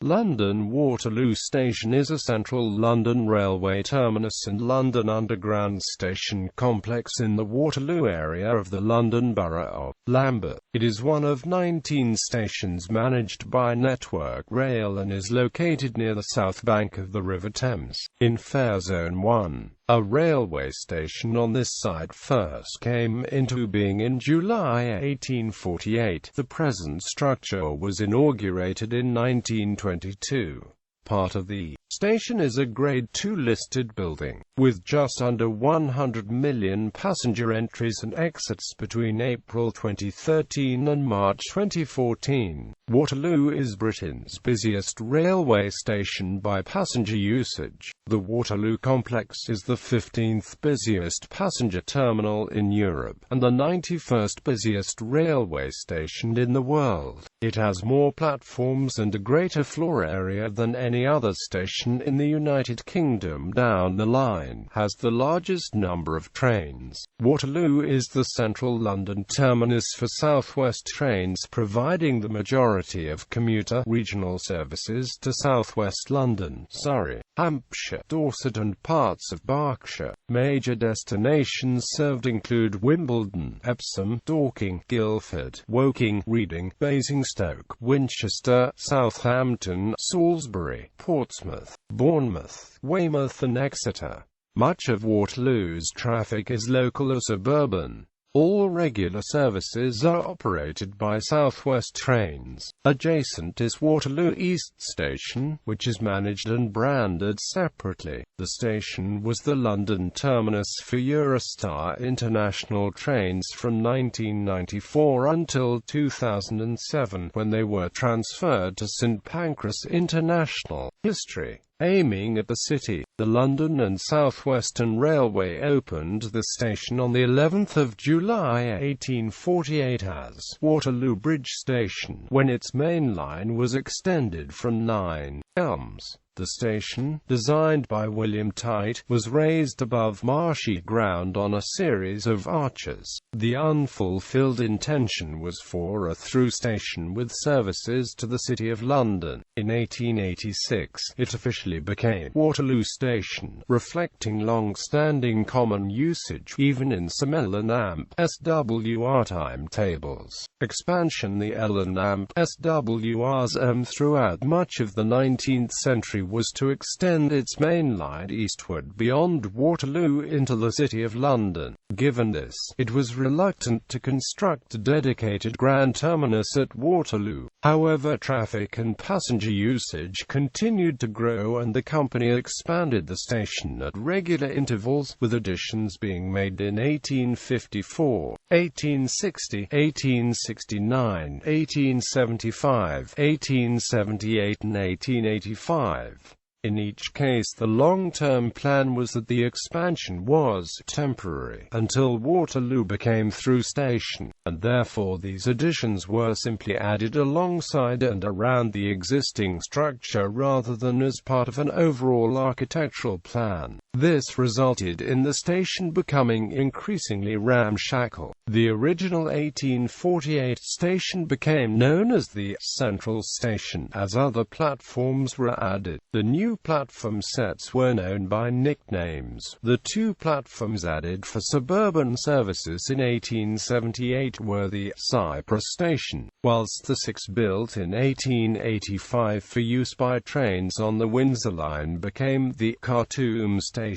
London Waterloo Station is a central London railway terminus and London Underground station complex in the Waterloo area of the London Borough of Lambeth. It is one of 19 stations managed by Network Rail and is located near the south bank of the River Thames, in Fare Zone 1. A railway station on this site first came into being in July 1848. The present structure was inaugurated in 1922. Part of the station is a Grade II listed building, with just under 100 million passenger entries and exits between April 2013 and March 2014. Waterloo is Britain's busiest railway station by passenger usage. The Waterloo complex is the 15th busiest passenger terminal in Europe, and the 91st busiest railway station in the world. It has more platforms and a greater floor area than any other station in the United Kingdom. Down the line, has the largest number of trains. Waterloo is the central London terminus for South West trains, providing the majority of commuter regional services to South West London, Surrey, Hampshire, Dorset and parts of Berkshire. Major destinations served include Wimbledon, Epsom, Dorking, Guildford, Woking, Reading, Basingstoke, Winchester, Southampton, Salisbury, Portsmouth, Bournemouth, Weymouth and Exeter. Much of Waterloo's traffic is local or suburban. All regular services are operated by South West Trains. Adjacent is Waterloo East Station, which is managed and branded separately. The station was the London terminus for Eurostar International trains from 1994 until 2007, when they were transferred to St Pancras International. History. Aiming at the city, the London and South Western Railway opened the station on the 11th of July 1848 as Waterloo Bridge Station, when its main line was extended from 9 Elms. The station, designed by William Tite, was raised above marshy ground on a series of arches. The unfulfilled intention was for a through station with services to the City of London. In 1886, it officially became Waterloo Station, reflecting long-standing common usage, even in some L&AMP SWR timetables. Expansion. The L&AMP SWRs throughout much of the 19th century was to extend its main line eastward beyond Waterloo into the City of London. Given this, it was reluctant to construct a dedicated grand terminus at Waterloo. However, traffic and passenger usage continued to grow and the company expanded the station at regular intervals, with additions being made in 1854, 1860, 1869, 1875, 1878 and 1885. In each case, the long-term plan was that the expansion was temporary until Waterloo became through station, and therefore these additions were simply added alongside and around the existing structure rather than as part of an overall architectural plan. This resulted in the station becoming increasingly ramshackle. The original 1848 station became known as the Central Station, as other platforms were added. The new platform sets were known by nicknames. The two platforms added for suburban services in 1878 were the Cyprus Station, whilst the six built in 1885 for use by trains on the Windsor Line became the Khartoum Station.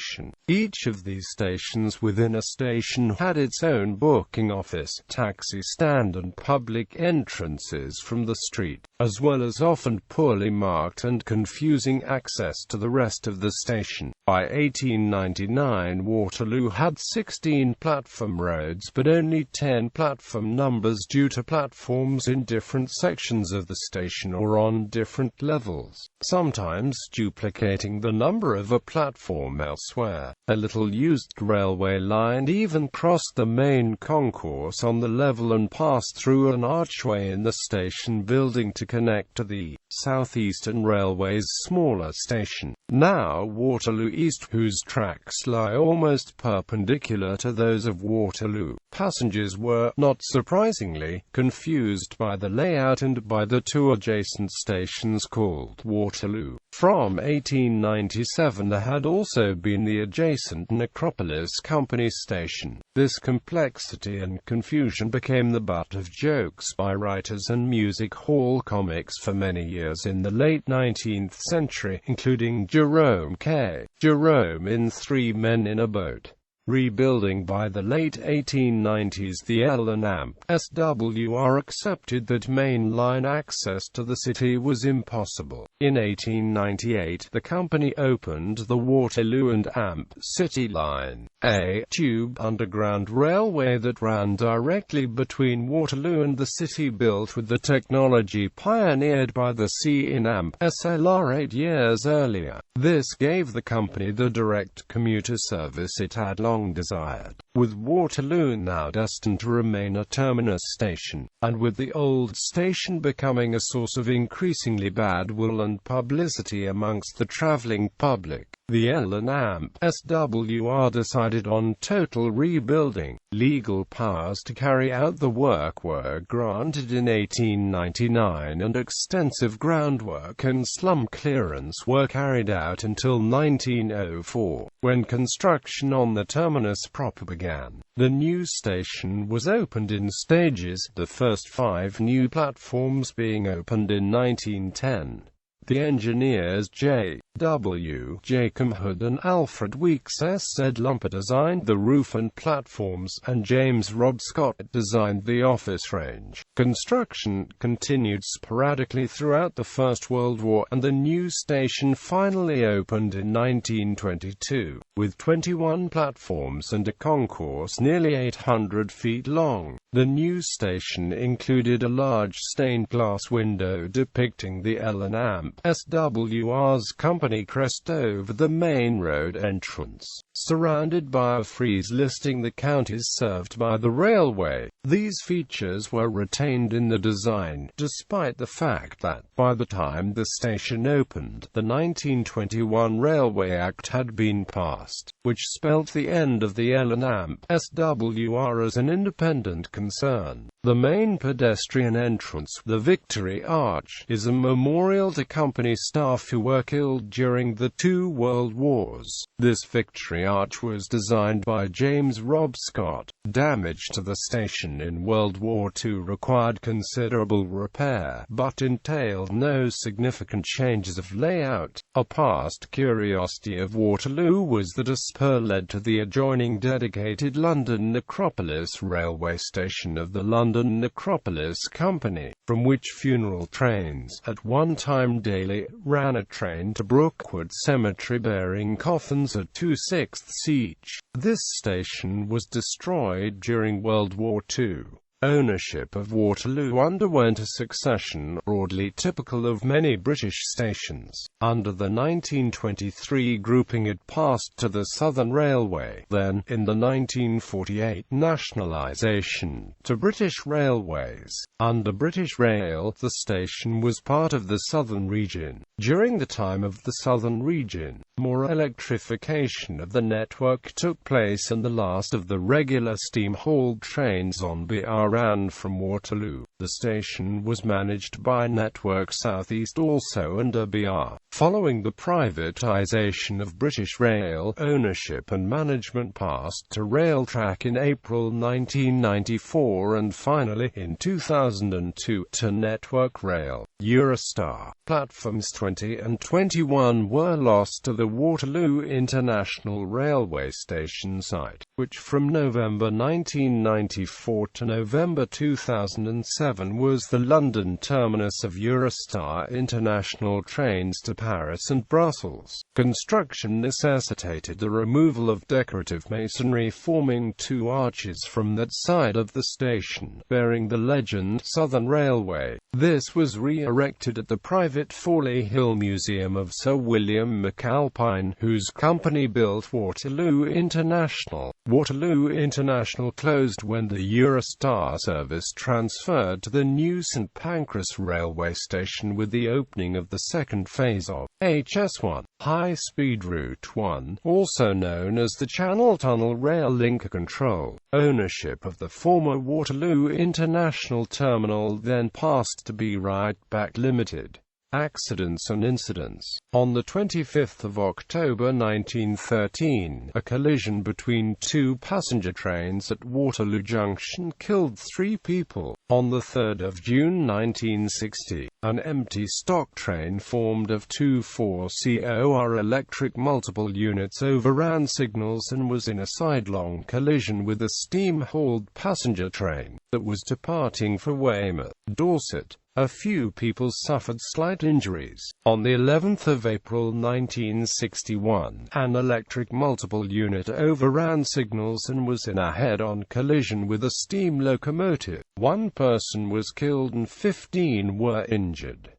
Each of these stations within a station had its own booking office, taxi stand and public entrances from the street, as well as often poorly marked and confusing access to the rest of the station. By 1899, Waterloo had 16 platform roads but only 10 platform numbers due to platforms in different sections of the station or on different levels, sometimes duplicating the number of a platform elsewhere. A little-used railway line even crossed the main concourse on the level and passed through an archway in the station building to connect to the South Eastern Railway's smaller station. station, now Waterloo East, whose tracks lie almost perpendicular to those of Waterloo. Passengers were, not surprisingly, confused by the layout and by the two adjacent stations called Waterloo. From 1897 there had also been the adjacent Necropolis Company station. This complexity and confusion became the butt of jokes by writers and music hall comics for many years in the late 19th century, including Jerome K. Jerome in Three Men in a Boat. Rebuilding by the late 1890s, the L&AMP SWR accepted that main line access to the city was impossible. In 1898, the company opened the Waterloo and AMP City Line, a tube underground railway that ran directly between Waterloo and the city, built with the technology pioneered by the C in AMP SLR 8 years earlier. This gave the company the direct commuter service it had long desired. With Waterloo now destined to remain a terminus station, and with the old station becoming a source of increasingly bad will and publicity amongst the travelling public, the L&AMP SWR decided on total rebuilding. Legal powers to carry out the work were granted in 1899, and extensive groundwork and slum clearance were carried out until 1904, when construction on the terminus proper began. The new station was opened in stages, the first 5 new platforms being opened in 1910. The engineers J. W. Jacob Hood and Alfred Weeks S.Z. Lumper designed the roof and platforms, and James Rob Scott designed the office range. Construction continued sporadically throughout the First World War, and the new station finally opened in 1922, with 21 platforms and a concourse nearly 800 feet long. The new station included a large stained glass window depicting the L&AMP SWR's company crest over the main road entrance, surrounded by a frieze listing the counties served by the railway. These features were retained in the design, despite the fact that, by the time the station opened, the 1921 Railway Act had been passed, which spelt the end of the L&AMP SWR as an independent concern. The main pedestrian entrance, the Victory Arch, is a memorial to company staff who were killed during the 2 World Wars. This Victory Arch was designed by James Rob Scott. Damage to the station in World War II required considerable repair, but entailed no significant changes of layout. A past curiosity of Waterloo was that a spur led to the adjoining dedicated London Necropolis railway station of the London Necropolis Company, from which funeral trains, at one time daily, ran a train to Brookwood Cemetery bearing coffins at 2/6 each. This station was destroyed during World War II. Ownership of Waterloo underwent a succession, broadly typical of many British stations. Under the 1923 grouping it passed to the Southern Railway, then, in the 1948 nationalisation, to British Railways. Under British Rail, the station was part of the Southern Region. During the time of the Southern Region, more electrification of the network took place, and the last of the regular steam-hauled trains on BR ran from Waterloo. The station was managed by Network South East also under BR. Following the privatisation of British Rail, ownership and management passed to Railtrack in April 1994 and finally, in 2002, to Network Rail. Eurostar. Platforms 20 and 21 were lost to the Waterloo International Railway Station site, which from November 1994 to November 2007 was the London terminus of Eurostar international trains to Paris and Brussels. Construction necessitated the removal of decorative masonry forming 2 arches from that side of the station, bearing the legend Southern Railway. This was re-erected at the private Forley Hill Museum of Sir William McAlpine, whose company built Waterloo International. Waterloo International closed when the Eurostar service transferred to the new St Pancras railway station with the opening of the second phase of HS1, High-Speed Route 1, also known as the Channel Tunnel Rail Link Control. Ownership of the former Waterloo International Terminal then passed to be Right Back Limited. Accidents and incidents. On the 25th of October 1913, a collision between two passenger trains at Waterloo Junction killed 3 people. On the 3rd of June 1960, an empty stock train formed of two 4COR electric multiple units overran signals and was in a sidelong collision with a steam-hauled passenger train that was departing for Weymouth, Dorset. A few people suffered slight injuries. On the 11th of April 1961, an electric multiple unit overran signals and was in a head-on collision with a steam locomotive. 1 person was killed and 15 were injured.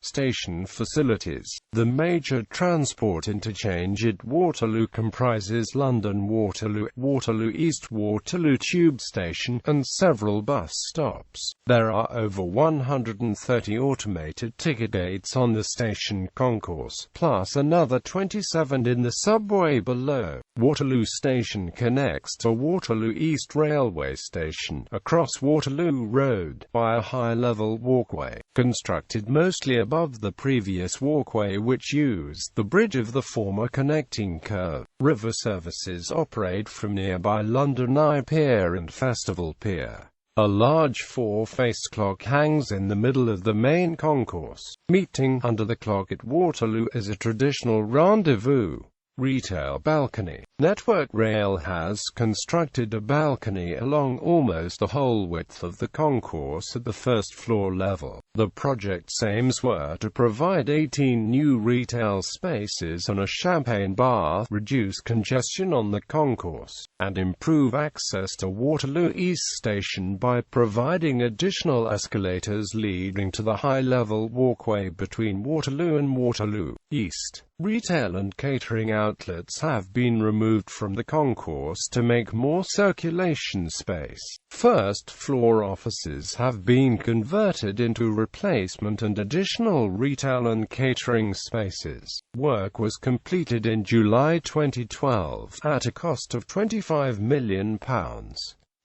Station facilities. The major transport interchange at Waterloo comprises London Waterloo, Waterloo East Waterloo Tube Station, and several bus stops. There are over 130 automated ticket gates on the station concourse, plus another 27 in the subway below. Waterloo Station connects to Waterloo East Railway Station, across Waterloo Road, by a high-level walkway, constructed mostly above the previous walkway which used the bridge of the former connecting curve. River services operate from nearby London Eye Pier and Festival Pier. A large 4-faced clock hangs in the middle of the main concourse. Meeting under the clock at Waterloo is a traditional rendezvous. Retail balcony. Network Rail has constructed a balcony along almost the whole width of the concourse at the first floor level. The project's aims were to provide 18 new retail spaces and a champagne bar, reduce congestion on the concourse, and improve access to Waterloo East Station by providing additional escalators leading to the high-level walkway between Waterloo and Waterloo East. Retail and catering outlets have been removed from the concourse to make more circulation space. First-floor offices have been converted into replacement and additional retail and catering spaces. Work was completed in July 2012 at a cost of £25 million.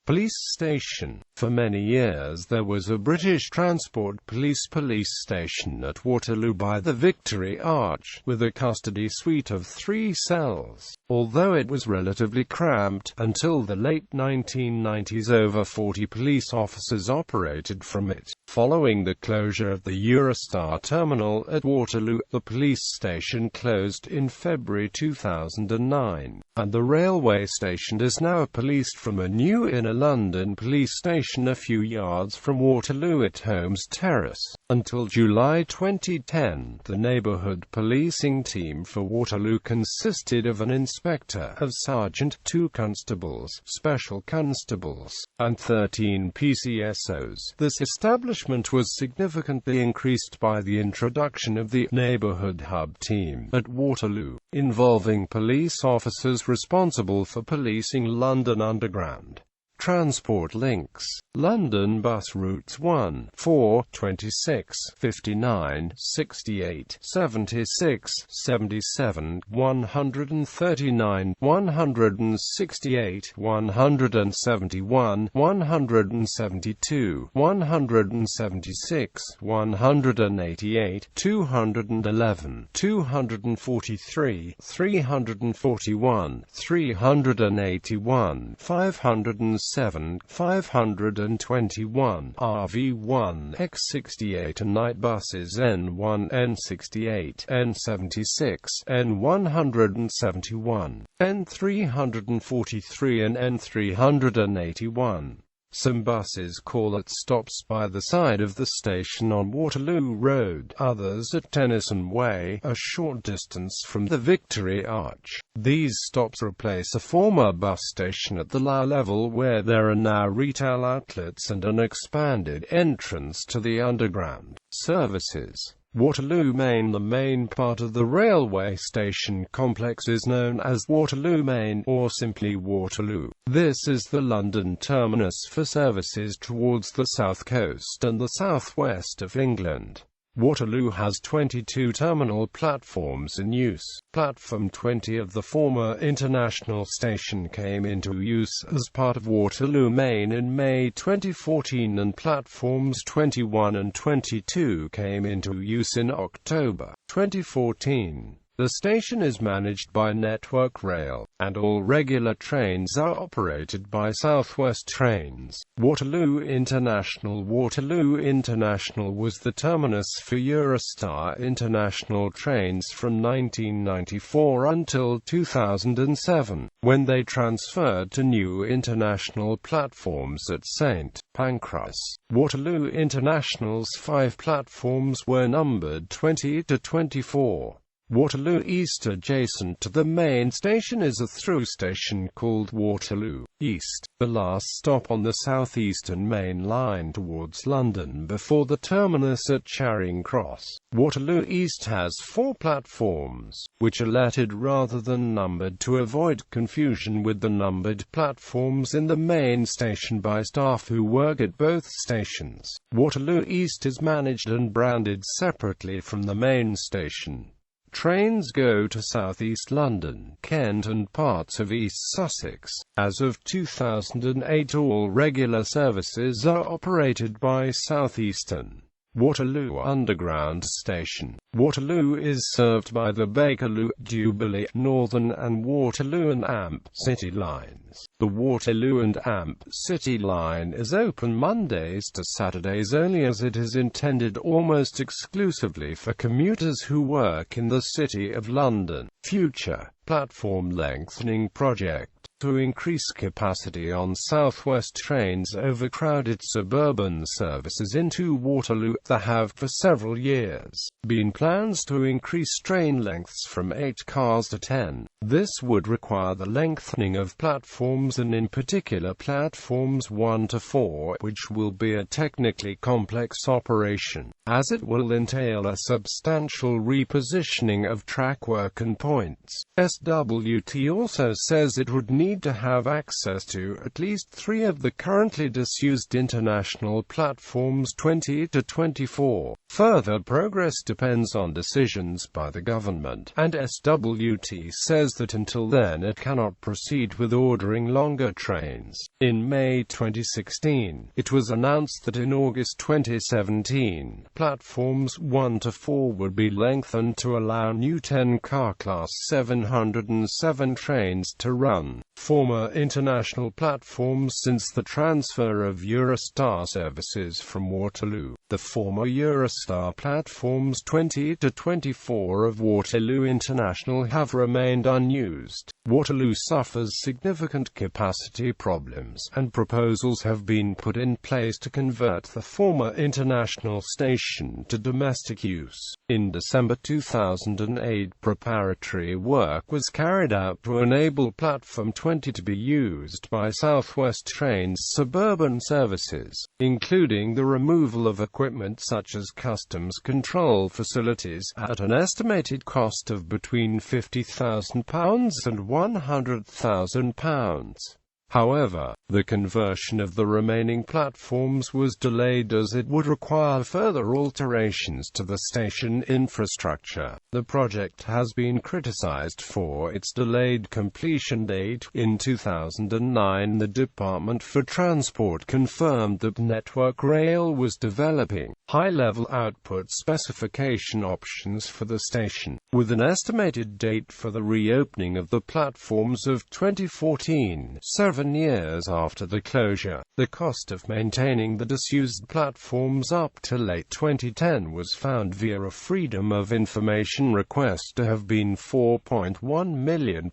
Police station. For many years there was a British Transport police station at Waterloo by the Victory Arch, with a custody suite of 3 cells. Although it was relatively cramped, until the late 1990s over 40 police officers operated from it. Following the closure of the Eurostar terminal at Waterloo, the police station closed in February 2009, and the railway station is now policed from a new inner London police station a few yards from Waterloo at Holmes Terrace. Until July 2010, the neighbourhood policing team for Waterloo consisted of an inspector, a sergeant, 2 constables, special constables, and 13 PCSOs. This establishment was significantly increased by the introduction of the neighbourhood hub team at Waterloo, involving police officers responsible for policing London Underground. Transport links. London bus routes 1, 4, 26, 59, 68, 76, 77, 139, 168, 171, 172, 176, 188, 211, 243, 341, 381, 507, 521, RV1, X68 and night buses N1, N68, N76, N171, N343 and N381. Some buses call at stops by the side of the station on Waterloo Road, others at Tørrissen Way, a short distance from the Victory Arch. These stops replace a former bus station at the lower level where there are now retail outlets and an expanded entrance to the underground. Services. Waterloo Main. The main part of the railway station complex is known as Waterloo Main, or simply Waterloo. This is the London terminus for services towards the south coast and the southwest of England. Waterloo has 22 terminal platforms in use. Platform 20 of the former International Station came into use as part of Waterloo Main in May 2014, and platforms 21 and 22 came into use in October 2014. The station is managed by Network Rail, and all regular trains are operated by South West Trains. Waterloo International. Waterloo International was the terminus for Eurostar International trains from 1994 until 2007, when they transferred to new international platforms at St. Pancras. Waterloo International's 5 platforms were numbered 20 to 24. Waterloo East. Adjacent to the main station is a through station called Waterloo East, the last stop on the southeastern main line towards London before the terminus at Charing Cross. Waterloo East has 4 platforms, which are lettered rather than numbered to avoid confusion with the numbered platforms in the main station by staff who work at both stations. Waterloo East is managed and branded separately from the main station. Trains go to South East London, Kent and parts of East Sussex. As of 2008, all regular services are operated by South Eastern. Waterloo Underground Station. Waterloo is served by the Bakerloo, Jubilee, Northern and Waterloo and Amp City lines. The Waterloo and Amp City line is open Mondays to Saturdays only, as it is intended almost exclusively for commuters who work in the City of London. Future platform lengthening project. To increase capacity on South West Trains' overcrowded suburban services into Waterloo, there have for several years been plans to increase train lengths from 8 cars to 10. This would require the lengthening of platforms, and in particular platforms 1 to 4, which will be a technically complex operation, as it will entail a substantial repositioning of trackwork and points. SWT also says it would need to have access to at least 3 of the currently disused international platforms 20 to 24. Further progress depends on decisions by the government, and SWT says that until then it cannot proceed with ordering longer trains. In May 2016, it was announced that in August 2017, platforms 1 to 4 would be lengthened to allow new 10-car Class 707 trains to run. Former international platforms since the transfer of Eurostar services from Waterloo. The former Eurostar platforms 20 to 24 of Waterloo International have remained unused. Waterloo suffers significant capacity problems, and proposals have been put in place to convert the former international station to domestic use. In December 2008, preparatory work was carried out to enable Platform 20 to be used by South West Trains' suburban services, including the removal of equipment such as customs control facilities, at an estimated cost of between £50,000 and £100,000. However, the conversion of the remaining platforms was delayed as it would require further alterations to the station infrastructure. The project has been criticized for its delayed completion date. In 2009, the Department for Transport confirmed that Network Rail was developing high-level output specification options for the station, with an estimated date for the reopening of the platforms of 2014, 7 years after the closure. The cost of maintaining the disused platforms up to late 2010 was found via a Freedom of Information request to have been £4.1 million.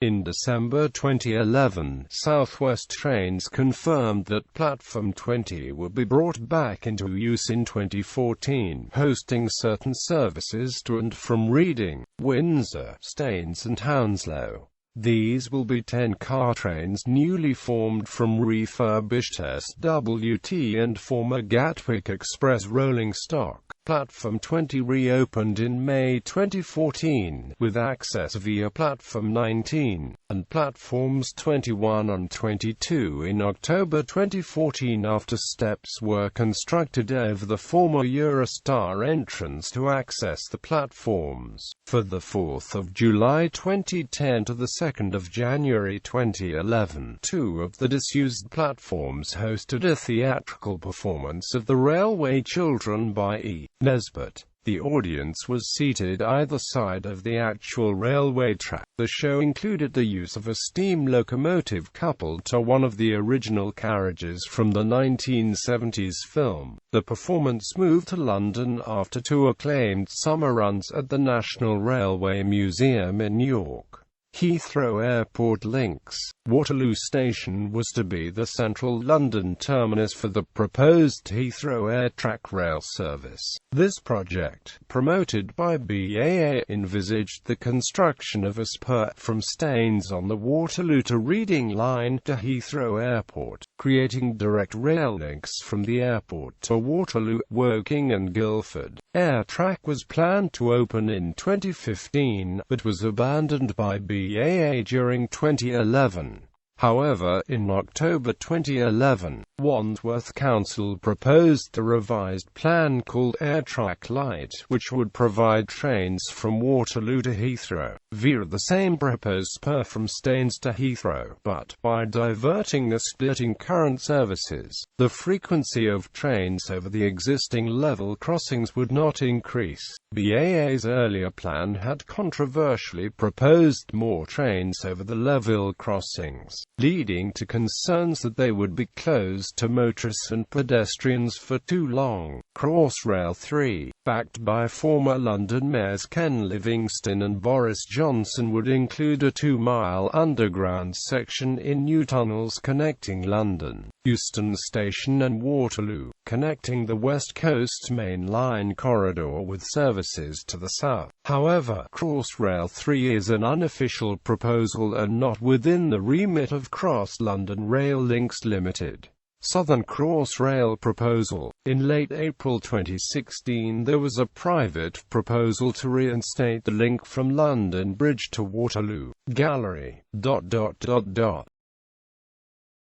In December 2011, South West Trains confirmed that Platform 20 would be brought back into use in 2014, hosting certain services to and from Reading, Windsor, Staines and Hounslow. These will be 10-car trains newly formed from refurbished SWT and former Gatwick Express rolling stock. Platform 20 reopened in May 2014, with access via Platform 19, and Platforms 21 and 22 in October 2014 after steps were constructed over the former Eurostar entrance to access the platforms. For the 4th of July 2010 to the 2nd of January 2011, two of the disused platforms hosted a theatrical performance of The Railway Children by E. Nesbitt. The audience was seated either side of the actual railway track. The show included the use of a steam locomotive coupled to one of the original carriages from the 1970s film. The performance moved to London after two acclaimed summer runs at the National Railway Museum in York. Heathrow Airport links. Waterloo Station was to be the central London terminus for the proposed Heathrow Air-Track rail service. This project, promoted by BAA, envisaged the construction of a spur from Staines on the Waterloo to Reading line to Heathrow Airport, creating direct rail links from the airport to Waterloo, Woking and Guildford. Air-Track was planned to open in 2015, but was abandoned by BAA during 2011. However, in October 2011, Wandsworth Council proposed a revised plan called Air-Track Light, which would provide trains from Waterloo to Heathrow, via the same proposed spur from Staines to Heathrow, but by diverting the splitting current services, the frequency of trains over the existing level crossings would not increase. BAA's earlier plan had controversially proposed more trains over the level crossings, leading to concerns that they would be closed to motorists and pedestrians for too long. Crossrail 3, backed by former London mayors Ken Livingstone and Boris Johnson, would include a 2-mile underground section in new tunnels connecting London, Euston Station and Waterloo, connecting the West Coast Main Line corridor with services to the south. However, Crossrail 3 is an unofficial proposal and not within the remit of Cross London Rail Links Limited. Southern Crossrail proposal. In late April 2016 there was a private proposal to reinstate the link from London Bridge to Waterloo. Gallery.